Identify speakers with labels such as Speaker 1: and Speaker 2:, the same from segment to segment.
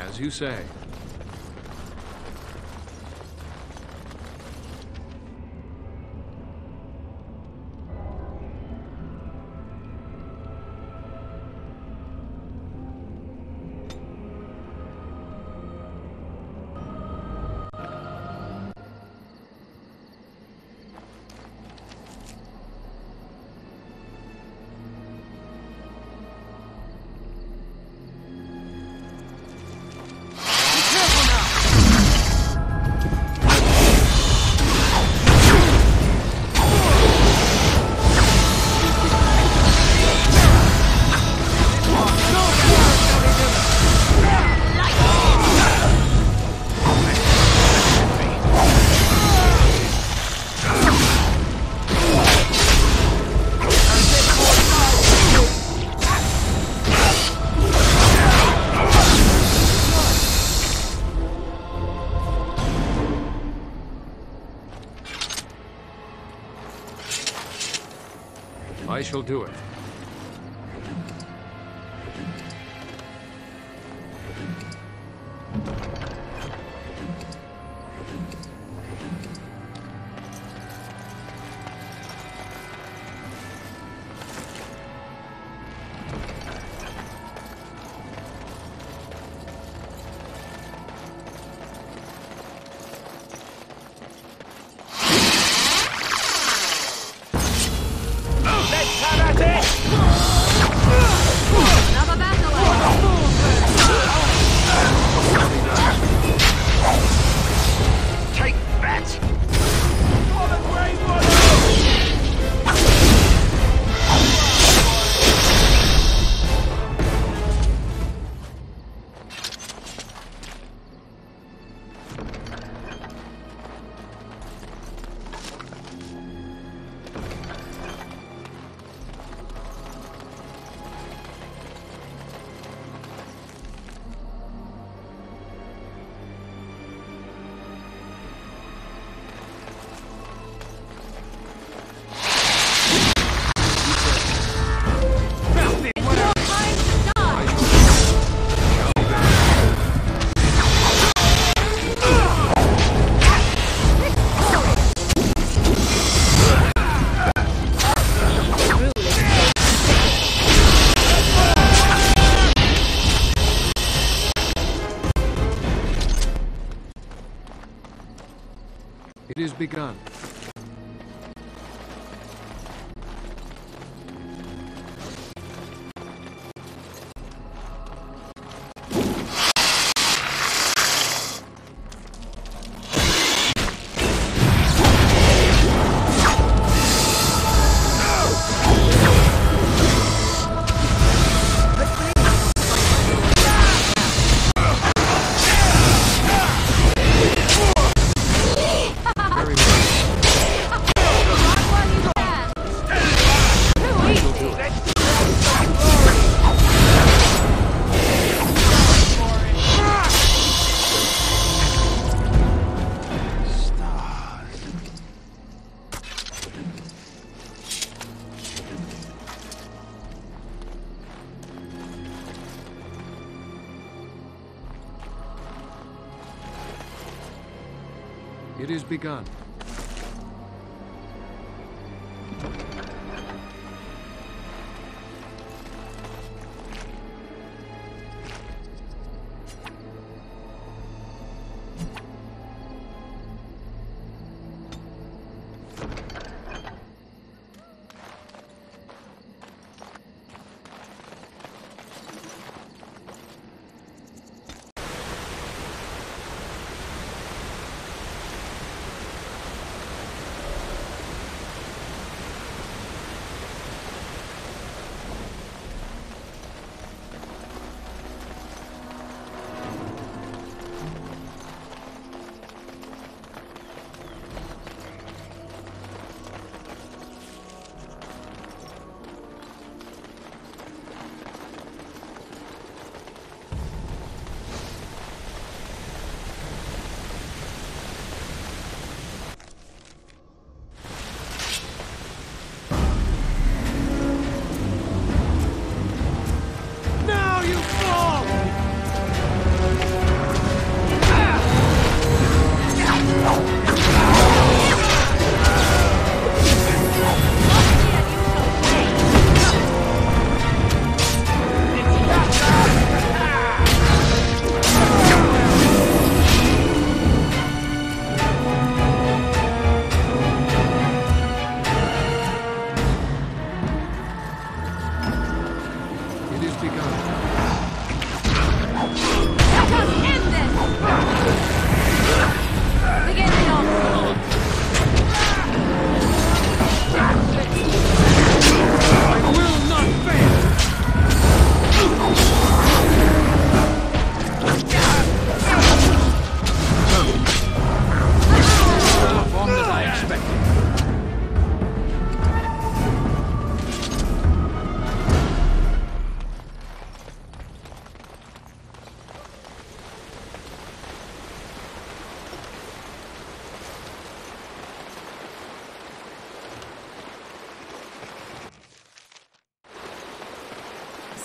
Speaker 1: As you say. I shall do it. It is begun. It is begun.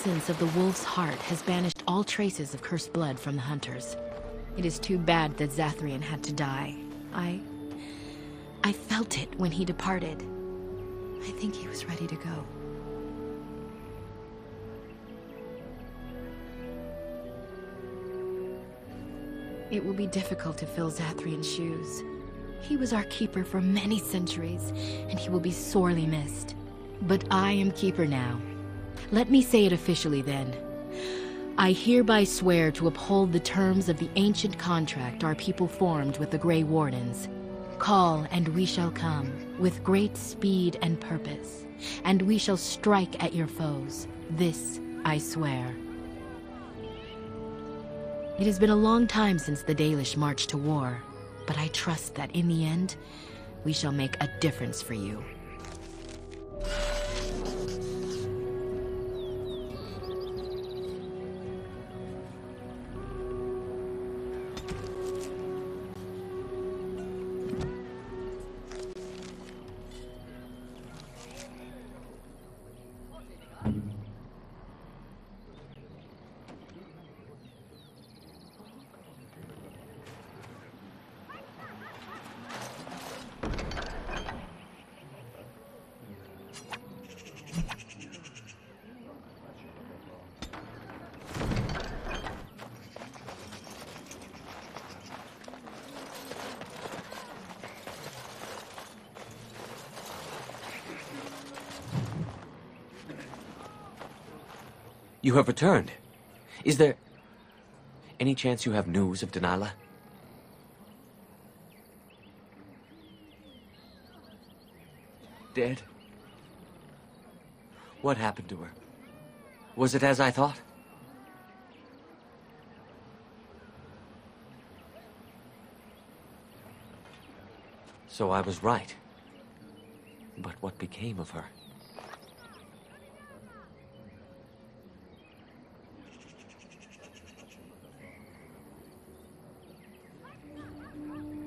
Speaker 2: essence of the wolf's heart has banished all traces of cursed blood from the hunters. It is too bad that Zathrian had to die. I felt it when he departed. I think he was ready to go. It will be difficult to fill Zathrian's shoes. He was our keeper for many centuries, and he will be sorely missed. But I am keeper now. Let me say it officially then. I hereby swear to uphold the terms of the ancient contract our people formed with the Grey Wardens. Call, and we shall come, with great speed and purpose, and we shall strike at your foes. This I swear. It has been a long time since the Dalish marched to war, but I trust that in the end, we shall make a difference for you.
Speaker 3: You have returned. Is there any chance you have news of Delilah? Dead? What happened to her? Was it as I thought? So I was right. But what became of her?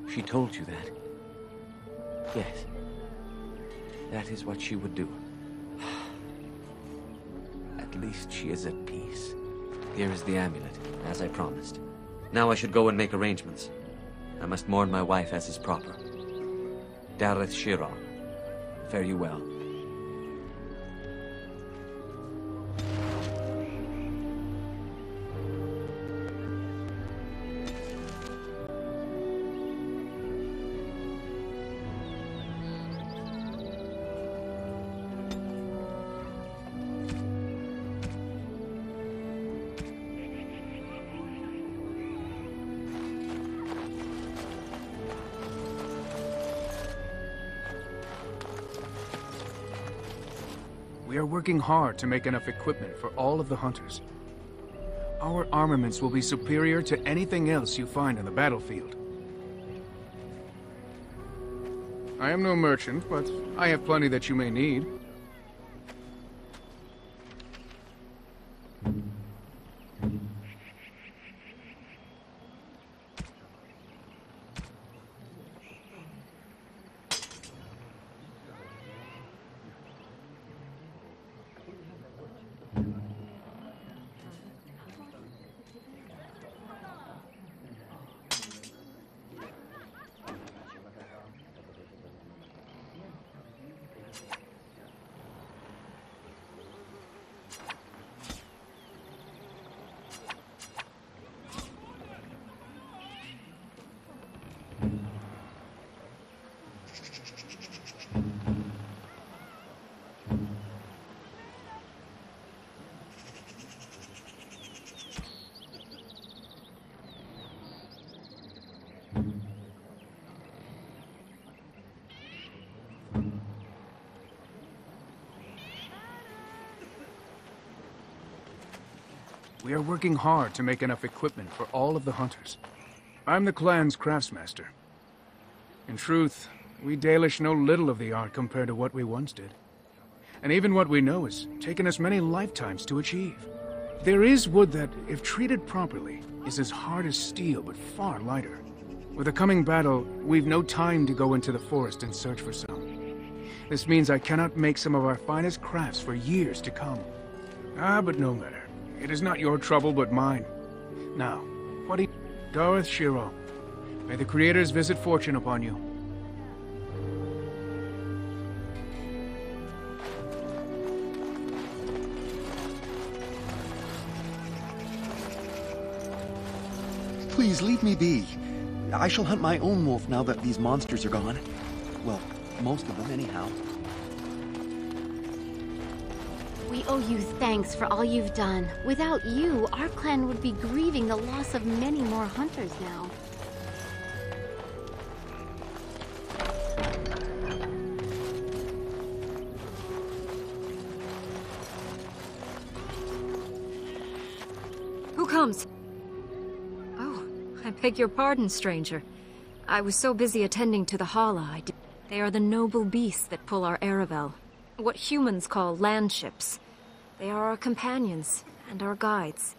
Speaker 3: She told you that? Yes. That is what she would do. At least she is at peace. Here is the amulet, as I promised. Now I should go and make arrangements. I must mourn my wife as is proper. Dareth Shira, fare you well.
Speaker 1: We are working hard to make enough equipment for all of the hunters. Our armaments will be superior to anything else you find on the battlefield. I am no merchant, but I have plenty that you may need. We are working hard to make enough equipment for all of the hunters. I'm the clan's craftsmaster. In truth, we Dalish know little of the art compared to what we once did. And even what we know has taken us many lifetimes to achieve. There is wood that, if treated properly, is as hard as steel but far lighter. With the coming battle, we've no time to go into the forest and search for some. This means I cannot make some of our finest crafts for years to come. Ah, but no matter. It is not your trouble, but mine. Now, what do you... Darth Shiro, may the Creators visit fortune upon you.
Speaker 4: Please, leave me be. I shall hunt my own wolf now that these monsters are gone. Well, most of them, anyhow.
Speaker 5: We owe you thanks for all you've done. Without you, our clan would be grieving the loss of many more hunters now.
Speaker 6: Who comes? Oh, I beg your pardon, stranger. I was so busy attending to the Hala, They are the noble beasts that pull our Aravel. What humans call land ships. They are our companions and our guides.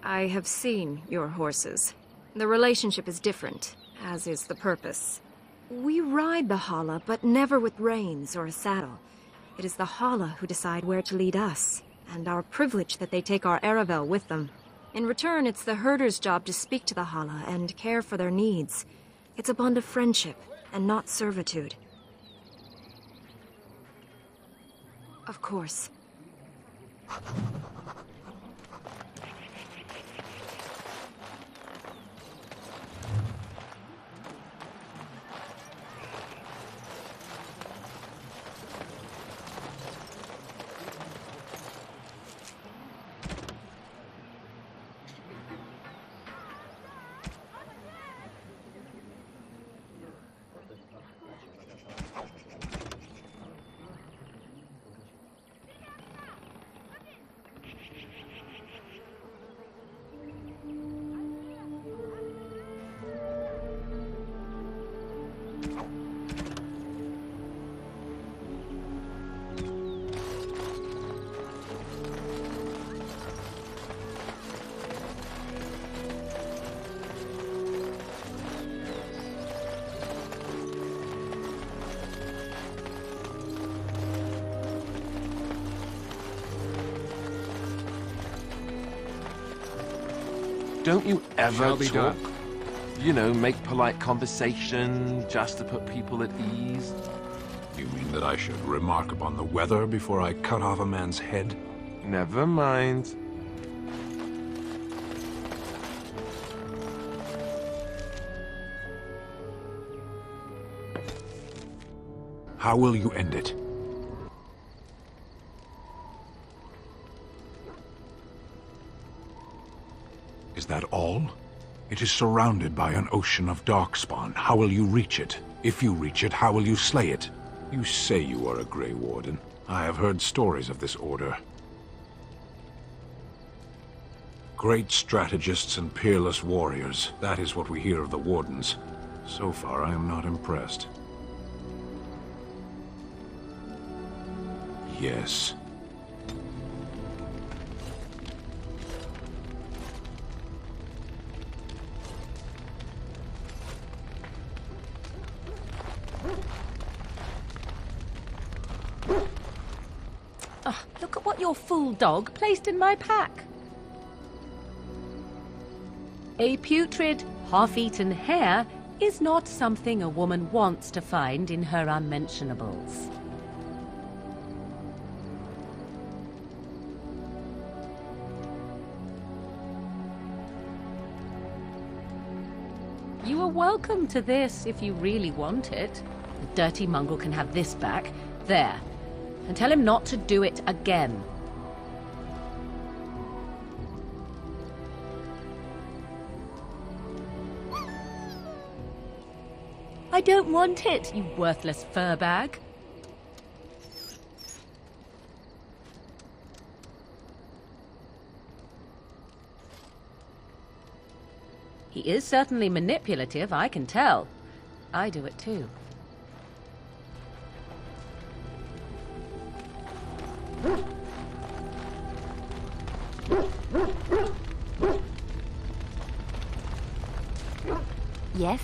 Speaker 6: I have seen your horses. The relationship is different, as is the purpose. We ride the Hala, but never with reins or a saddle. It is the Hala who decide where to lead us, and our privilege that they take our Aravel with them. In return, it's the herder's job to speak to the Hala and care for their needs. It's a bond of friendship, and not servitude. Of course.
Speaker 7: Don't you ever
Speaker 1: Shall be
Speaker 7: talk?
Speaker 1: done.
Speaker 7: You know, make polite conversation just to put people at ease?
Speaker 8: You mean that I should remark upon the weather before I cut off a man's head?
Speaker 7: Never mind.
Speaker 8: How will you end it? Is that all? It is surrounded by an ocean of darkspawn. How will you reach it? If you reach it, how will you slay it? You say you are a Grey Warden. I have heard stories of this order. Great strategists and peerless warriors. That is what we hear of the Wardens. So far, I am not impressed. Yes.
Speaker 9: Oh, look at what your fool dog placed in my pack. A putrid, half-eaten hare is not something a woman wants to find in her unmentionables. You are welcome to this if you really want it. The dirty mongrel can have this back. There. And tell him not to do it again. I don't want it, you worthless fur bag. He is certainly manipulative, I can tell. I do it too.
Speaker 5: Yes?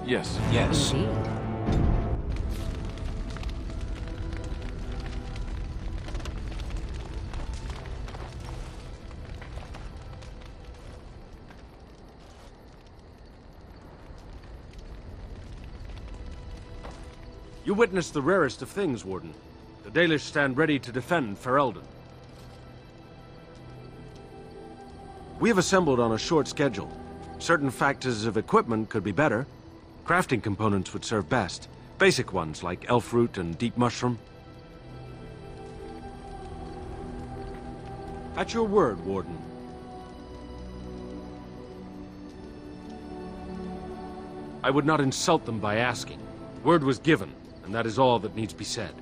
Speaker 7: Yes.
Speaker 8: Yes.
Speaker 9: Indeed.
Speaker 10: You witnessed the rarest of things, Warden. The Dalish stand ready to defend Ferelden. We have assembled on a short schedule. Certain factors of equipment could be better. Crafting components would serve best. Basic ones like elf root and deep mushroom. At your word, Warden. I would not insult them by asking. Word was given, and that is all that needs to be said.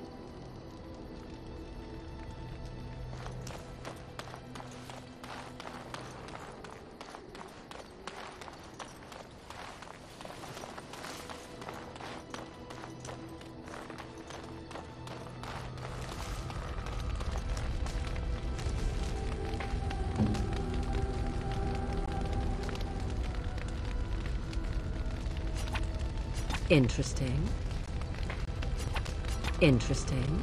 Speaker 9: Interesting. Interesting.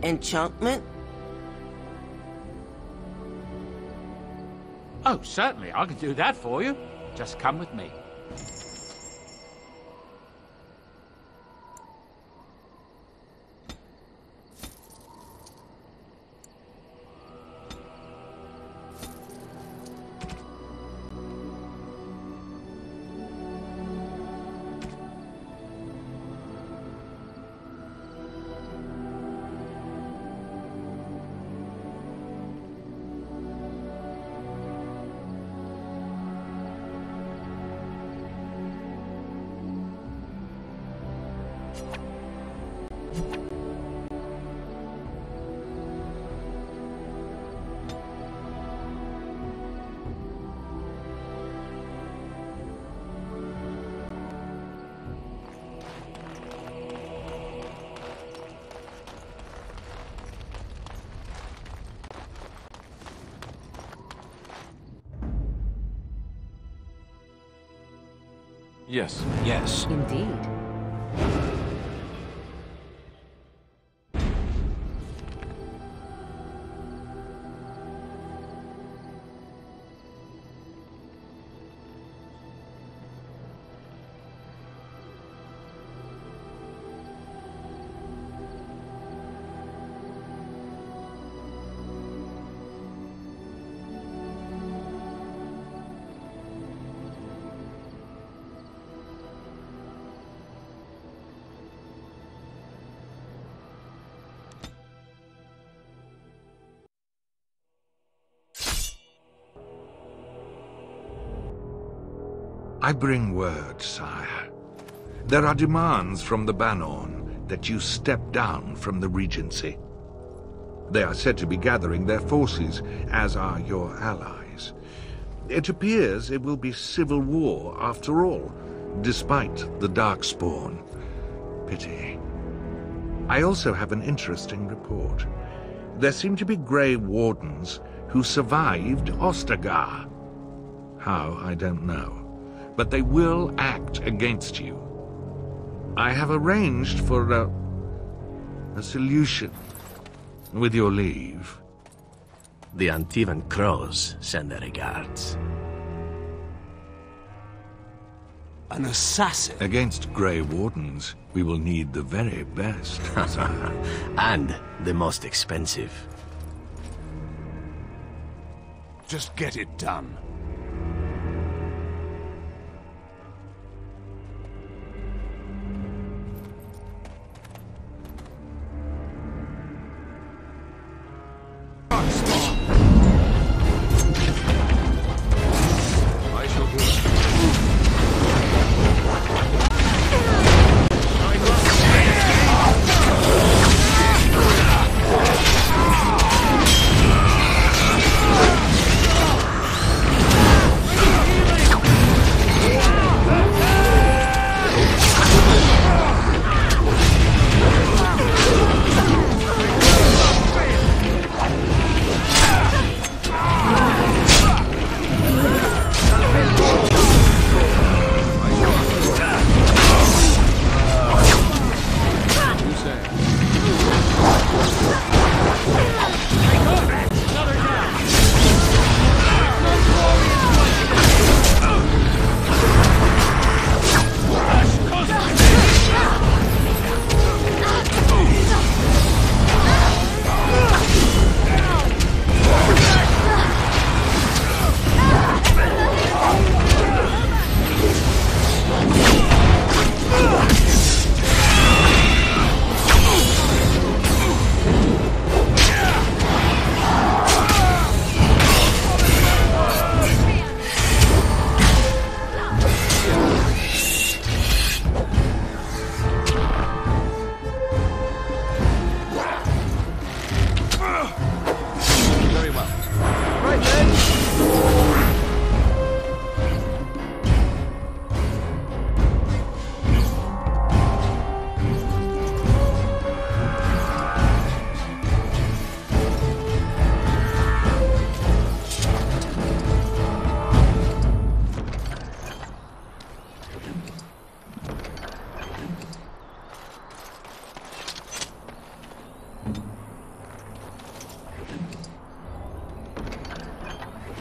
Speaker 11: Enchantment?
Speaker 12: Oh, certainly. I can do that for you. Just come with me.
Speaker 7: Yes.
Speaker 8: Yes.
Speaker 9: Indeed.
Speaker 8: I bring word, sire. There are demands from the Banon,
Speaker 11: that you step down from the Regency. They are said to be gathering their forces, as are your allies. It appears it will be civil war after all, despite the Darkspawn. Pity. I also have an interesting report. There seem to be Grey Wardens who survived Ostagar. How, I don't know. But they will act against you. I have arranged for a solution, with your leave.
Speaker 13: The Antivan Crows send their regards.
Speaker 11: An assassin? Against Grey Wardens, we will need the very best.
Speaker 13: And the most expensive.
Speaker 8: Just get it done.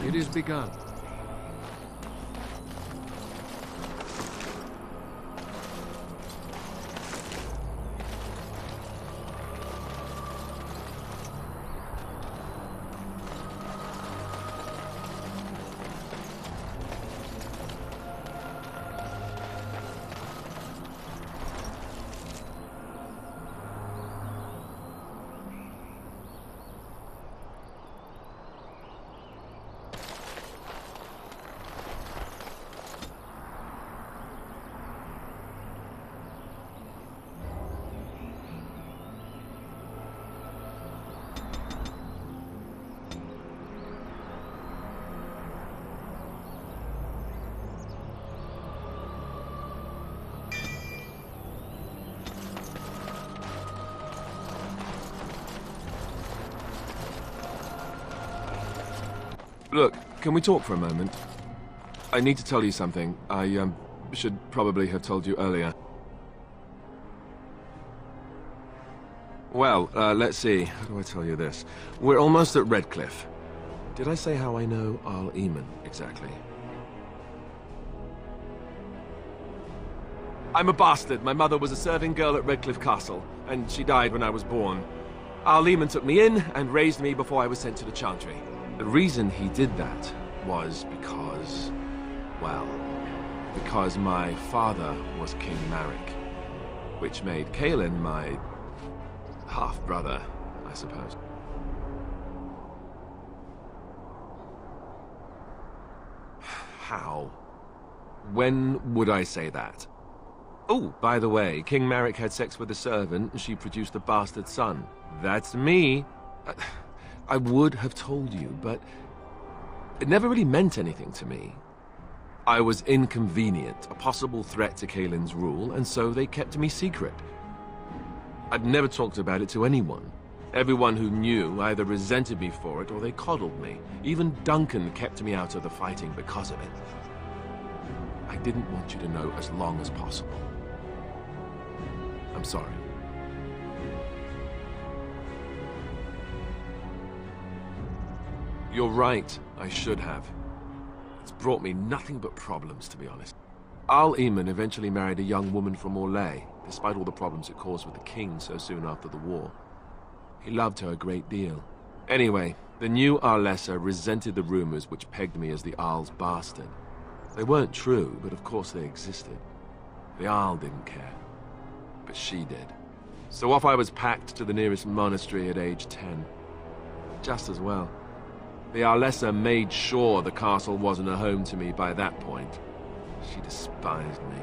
Speaker 1: It is begun.
Speaker 7: Look, can we talk for a moment? I need to tell you something. I, should probably have told you earlier. Well, let's see. How do I tell you this? We're almost at Redcliffe. Did I say how I know Arl Eamon exactly? I'm a bastard. My mother was a serving girl at Redcliffe Castle, and she died when I was born. Arl Eamon took me in and raised me before I was sent to the Chantry. The reason he did that was because, well, because my father was King Marek, which made Kaelin my half-brother, I suppose. How? When would I say that? Oh, by the way, King Marek had sex with a servant, and she produced a bastard son. That's me. I would have told you, but it never really meant anything to me. I was inconvenient, a possible threat to Kaelin's rule, and so they kept me secret. I'd never talked about it to anyone. Everyone who knew either resented me for it or they coddled me. Even Duncan kept me out of the fighting because of it. I didn't want you to know as long as possible. I'm sorry. You're right, I should have. It's brought me nothing but problems, to be honest. Al Eamon eventually married a young woman from Orlais, despite all the problems it caused with the king so soon after the war. He loved her a great deal. Anyway, the new Arlessa resented the rumors which pegged me as the Arl's bastard. They weren't true, but of course they existed. The Arl didn't care, but she did. So off I was packed to the nearest monastery at age 10. Just as well. The Arlessa made sure the castle wasn't a home to me by that point. She despised me.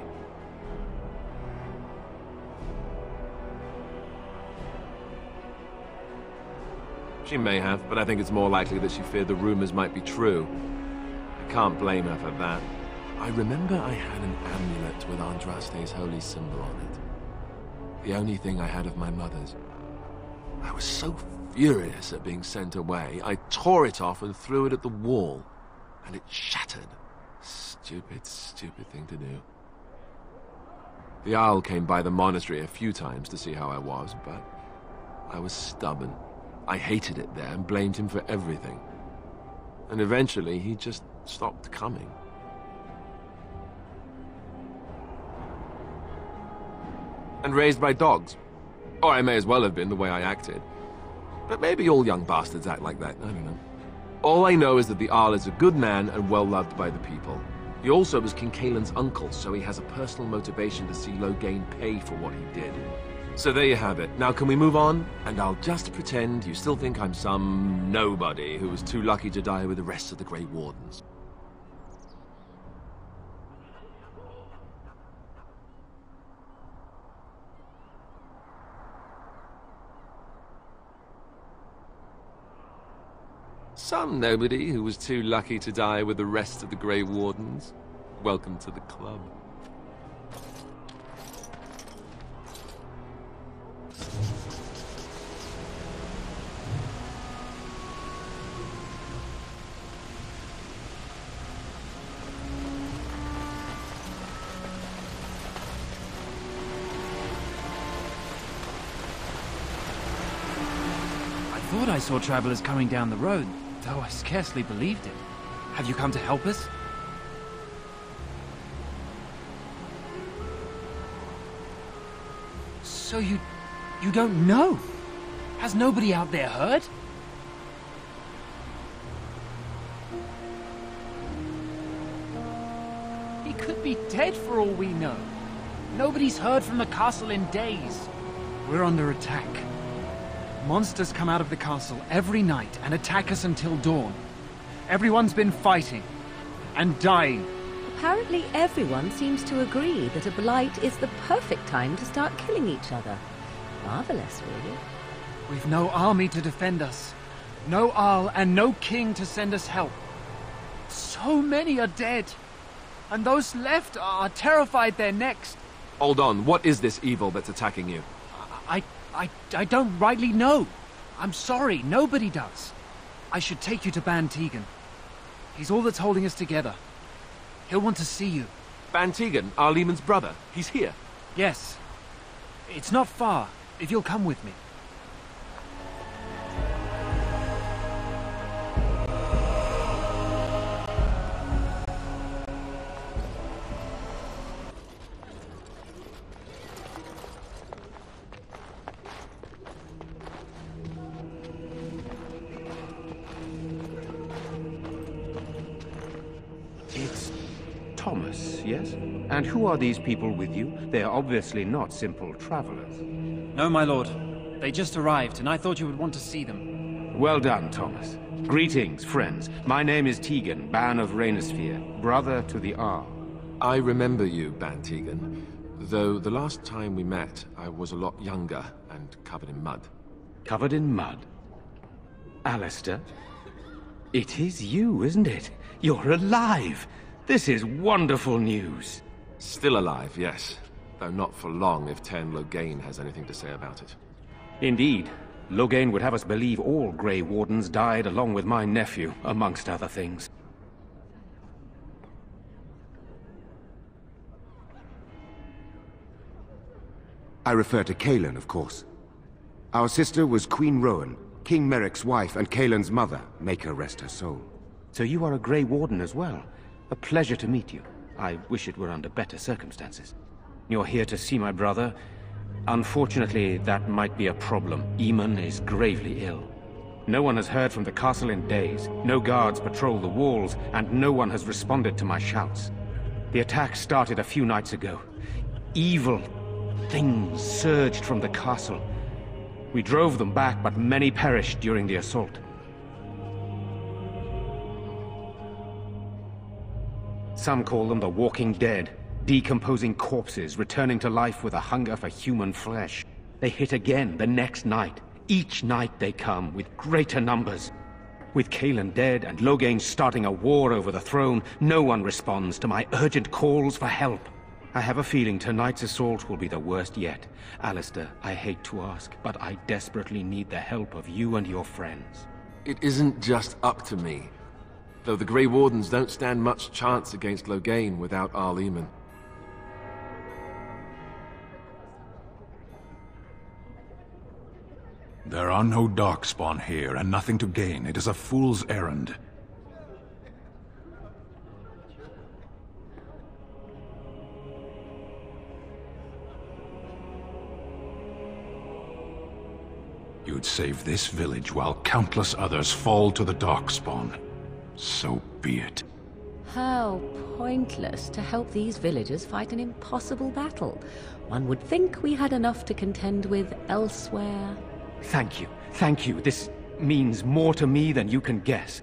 Speaker 7: She may have, but I think it's more likely that she feared the rumors might be true. I can't blame her for that. I remember I had an amulet with Andraste's holy symbol on it. The only thing I had of my mother's. I was so furious at being sent away, I tore it off and threw it at the wall, and it shattered. Stupid, stupid thing to do. The Owl came by the monastery a few times to see how I was, but I was stubborn. I hated it there and blamed him for everything. And eventually, he just stopped coming. And raised by dogs. Or I may as well have been the way I acted. But maybe all young bastards act like that, I don't know. All I know is that the Arl is a good man and well-loved by the people. He also was King Kaelin's uncle, so he has a personal motivation to see Loghain pay for what he did. So there you have it. Now can we move on? And I'll just pretend you still think I'm some nobody who was too lucky to die with the rest of the Grey Wardens. Some nobody who was too lucky to die with the rest of the Grey Wardens. Welcome to the club.
Speaker 14: I thought I saw travelers coming down the road, though I scarcely believed it. Have you come to help us? So you don't know? Has nobody out there heard? He could be dead for all we know. Nobody's heard from the castle in days. We're under attack. Monsters come out of the castle every night and attack us until dawn. Everyone's been fighting and dying.
Speaker 9: Apparently everyone seems to agree that a blight is the perfect time to start killing each other. Marvelous, really.
Speaker 14: We've no army to defend us. No Arl and no king to send us help. So many are dead. And those left are terrified they're next.
Speaker 7: Hold on, what is this evil that's attacking you?
Speaker 14: I don't rightly know. I'm sorry, nobody does. I should take you to Ban Tegan. He's all that's holding us together. He'll want to see you.
Speaker 7: Ban Tegan, Al Eamon's brother. He's here.
Speaker 14: Yes. It's not far, if you'll come with me.
Speaker 15: Thomas, yes? And who are these people with you? They are obviously not simple travelers.
Speaker 14: No, my lord. They just arrived, and I thought you would want to see them.
Speaker 15: Well done, Thomas. Greetings, friends. My name is Tegan, Ban of Rainisfere, brother to the Arl.
Speaker 7: I remember you, Ban Tegan. Though the last time we met, I was a lot younger and covered in mud.
Speaker 15: Covered in mud? Alistair? It is you, isn't it? You're alive! This is wonderful news.
Speaker 7: Still alive, yes. Though not for long if Ten Loghain has anything to say about it.
Speaker 15: Indeed. Loghain would have us believe all Grey Wardens died along with my nephew, amongst other things.
Speaker 16: I refer to Cailan, of course. Our sister was Queen Rowan, King Merrick's wife and Cailan's mother. Make her rest her soul.
Speaker 15: So you are a Grey Warden as well. A pleasure to meet you. I wish it were under better circumstances. You're here to see my brother. Unfortunately, that might be a problem. Eamon is gravely ill. No one has heard from the castle in days. No guards patrol the walls, and no one has responded to my shouts. The attack started a few nights ago. Evil things surged from the castle. We drove them back, but many perished during the assault. Some call them the Walking Dead, decomposing corpses returning to life with a hunger for human flesh. They hit again the next night. Each night they come with greater numbers. With Cailan dead and Loghain starting a war over the throne, no one responds to my urgent calls for help. I have a feeling tonight's assault will be the worst yet. Alistair, I hate to ask, but I desperately need the help of you and your friends.
Speaker 7: It isn't just up to me. Though the Grey Wardens don't stand much chance against Loghain without Arl Eamon.
Speaker 8: There are no Darkspawn here, and nothing to gain. It is a fool's errand. You'd save this village while countless others fall to the Darkspawn. So be it.
Speaker 9: How pointless to help these villagers fight an impossible battle. One would think we had enough to contend with elsewhere.
Speaker 15: Thank you. Thank you. This means more to me than you can guess.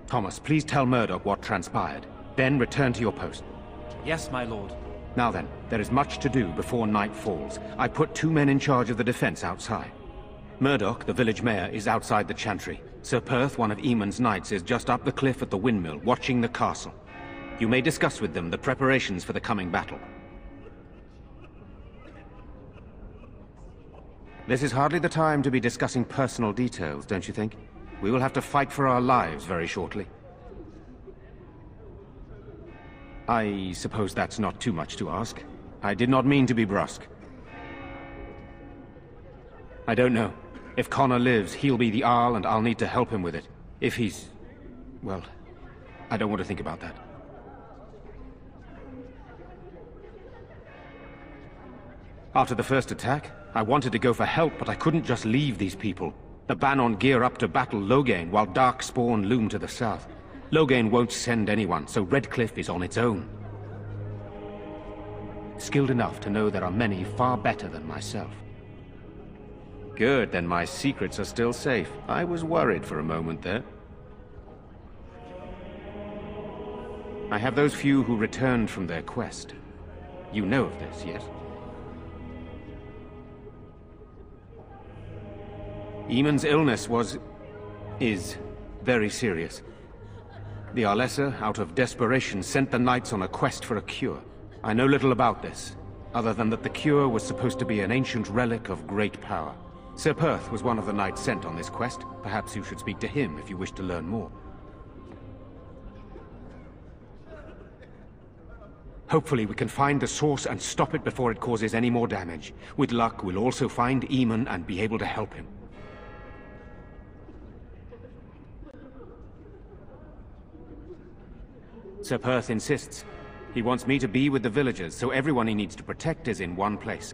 Speaker 15: Thomas, please tell Murdoch what transpired. Then return to your post.
Speaker 17: Yes, my lord.
Speaker 15: Now then, there is much to do before night falls. I put 2 men in charge of the defense outside. Murdoch, the village mayor, is outside the chantry. Sir Perth, one of Eamon's knights, is just up the cliff at the windmill, watching the castle. You may discuss with them the preparations for the coming battle. This is hardly the time to be discussing personal details, don't you think? We will have to fight for our lives very shortly. I suppose that's not too much to ask. I did not mean to be brusque. I don't know. If Connor lives, he'll be the Arl, and I'll need to help him with it. If he's... well, I don't want to think about that. After the first attack, I wanted to go for help, but I couldn't just leave these people. The Bannon gear up to battle Loghain, while Darkspawn loom to the south. Loghain won't send anyone, so Redcliffe is on its own. Skilled enough to know there are many far better than myself. Good, then my secrets are still safe. I was worried for a moment there. I have those few who returned from their quest. You know of this, yes? Eamon's illness is very serious. The Arlessa, out of desperation, sent the knights on a quest for a cure. I know little about this, other than that the cure was supposed to be an ancient relic of great power. Sir Perth was one of the knights sent on this quest. Perhaps you should speak to him if you wish to learn more. Hopefully we can find the source and stop it before it causes any more damage. With luck, we'll also find Eamon and be able to help him. Sir Perth insists. He wants me to be with the villagers, so everyone he needs to protect is in one place.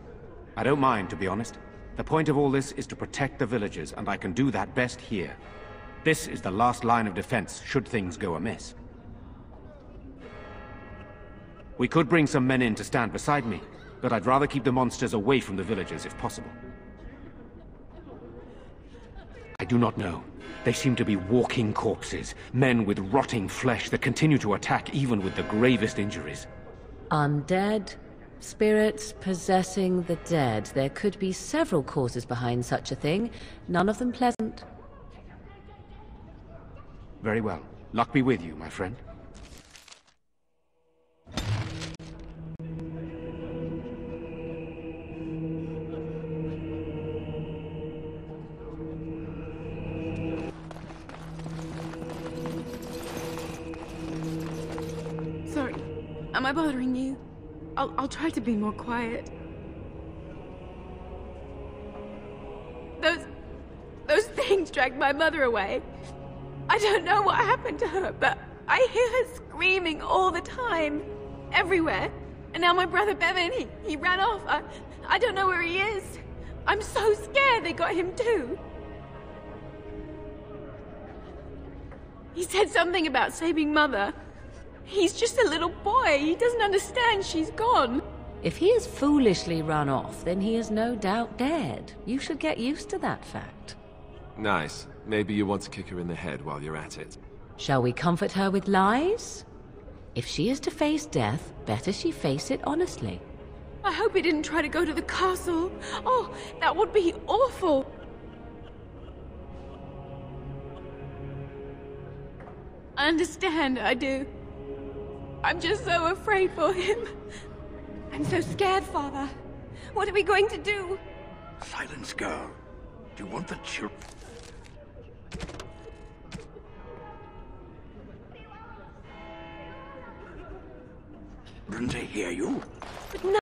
Speaker 15: I don't mind, to be honest. The point of all this is to protect the villagers, and I can do that best here. This is the last line of defense, should things go amiss. We could bring some men in to stand beside me, but I'd rather keep the monsters away from the villagers if possible. I do not know. They seem to be walking corpses, men with rotting flesh that continue to attack even with the gravest injuries.
Speaker 9: Undead? Spirits possessing the dead. There could be several causes behind such a thing, none of them pleasant.
Speaker 15: Very well. Luck be with you, my friend.
Speaker 17: Sorry. Am I bothering you? I'll try to be more quiet. Those things dragged my mother away. I don't know what happened to her, but I hear her screaming all the time. Everywhere. And now my brother Bevan, he ran off. I don't know where he is. I'm so scared they got him too. He said something about saving Mother. He's just a little boy. He doesn't understand she's gone.
Speaker 9: If he has foolishly run off, then he is no doubt dead. You should get used to that fact.
Speaker 7: Nice. Maybe you want to kick her in the head while you're at it.
Speaker 9: Shall we comfort her with lies? If she is to face death, better she face it honestly.
Speaker 17: I hope he didn't try to go to the castle. Oh, that would be awful. I understand, I do. I'm just so afraid for him. I'm so scared, Father. What are we going to do?
Speaker 11: Silence, girl. Do you want the children? To hear you?
Speaker 17: But no.